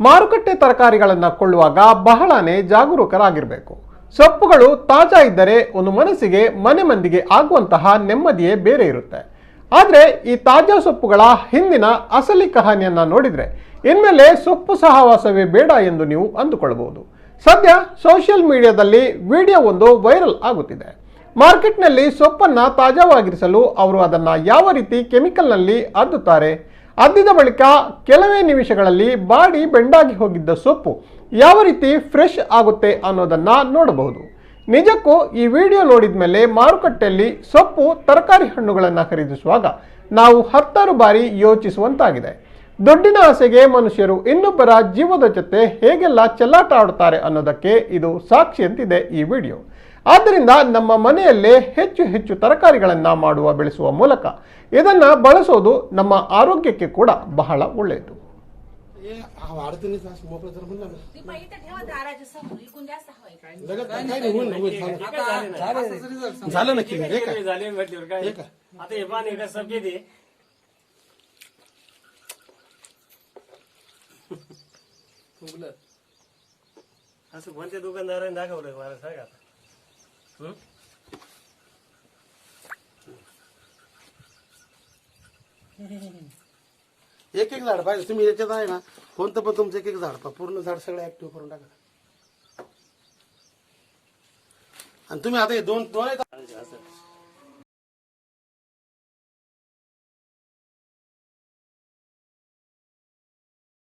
ಮಾರುಕಟ್ಟೆ ತರಕಾರಿಗಳನ್ನು ಕೊಳ್ಳುವಾಗ ಬಹಳನೇ ಜಾಗರೂಕರಾಗಿರಬೇಕು. ಸೊಪ್ಪುಗಳು ತಾಜಾ ಇದ್ದರೆ ಒಂದು ಮನಸ್ಸಿಗೆ ಮನೆ ಮಂದಿಗೆ ಆಗುವಂತಹ ನೆಮ್ಮದಿಯೇ ಬೇರೆ ಇರುತ್ತೆ. ಆದರೆ ಈ ತಾಜಾ ಸೊಪ್ಪುಗಳ ಹಿಂದಿನ ಅಸಲಿ ಕಹಾನಿಯನ್ನ ನೋಡಿದ್ರೆ ಇನ್ಮೇಲೆ ಸೊಪ್ಪು ಸಹವಾಸವೇ ಬೇಡ ಎಂದು ನೀವು ಅಂದುಕೊಳ್ಳಬಹುದು. ಸದ್ಯ ಸೋಷಿಯಲ್ ಮೀಡಿಯಾದಲ್ಲಿ ವಿಡಿಯೋ ಒಂದು ವೈರಲ್ ಆಗುತ್ತಿದೆ. ಮಾರ್ಕೆಟ್ನಲ್ಲಿ ಸೊಪ್ಪನ್ನ ತಾಜಾವಾಗಿರಿಸಲು ಅವರು ಅದನ್ನ ಯಾವ ರೀತಿ ಕೆಮಿಕಲ್ನಲ್ಲಿ ಅದ್ದುತ್ತಾರೆ, ಅದ್ದಿದ ಬಳಿಕ ಕೆಲವೇ ನಿಮಿಷಗಳಲ್ಲಿ ಬಾಡಿ ಬೆಂಡಾಗಿ ಹೋಗಿದ್ದ ಸೊಪ್ಪು ಯಾವ ರೀತಿ ಫ್ರೆಶ್ ಆಗುತ್ತೆ ಅನ್ನೋದನ್ನ ನೋಡಬಹುದು. ನಿಜಕ್ಕೂ ಈ ವಿಡಿಯೋ ನೋಡಿದ ಮೇಲೆ ಮಾರುಕಟ್ಟೆಯಲ್ಲಿ ಸೊಪ್ಪು ತರಕಾರಿ ಹಣ್ಣುಗಳನ್ನು ಖರೀದಿಸುವಾಗ ನಾವು 10 ಬಾರಿ ಯೋಚಿಸುವಂತಾಗಿದೆ. ದುಡ್ಡಿನ ಆಸೆಗೆ ಮನುಷ್ಯರು ಇನ್ನೊಬ್ಬರ ಜೀವದ ಜೊತೆ ಹೇಗೆಲ್ಲ ಚೆಲ್ಲಾಟ ಆಡುತ್ತಾರೆ ಅನ್ನೋದಕ್ಕೆ ಇದು ಸಾಕ್ಷಿಯಂತಿದೆ ಈ ವಿಡಿಯೋ. ಆದ್ದರಿಂದ ನಮ್ಮ ಮನೆಯಲ್ಲೇ ಹೆಚ್ಚು ಹೆಚ್ಚು ತರಕಾರಿಗಳನ್ನು ಬೆಳೆಸುವ ಮೂಲಕ ಇದನ್ನು ಬಳಸೋದು ನಮ್ಮ ಆರೋಗ್ಯಕ್ಕೆ ಕೂಡ ಬಹಳ ಒಳ್ಳೆಯದು. असं कोणत्या दुकानदाराने दाखवलं मला सांग आता. एक एक झाड पाहिजे तुम्ही याच्यात आहे ना, कोणतं पण तुमचं एक एक झाड पा पूर्ण झाड सगळं ऍक्टिव्ह करून टाका. आणि तुम्ही आता हे दोन आहेत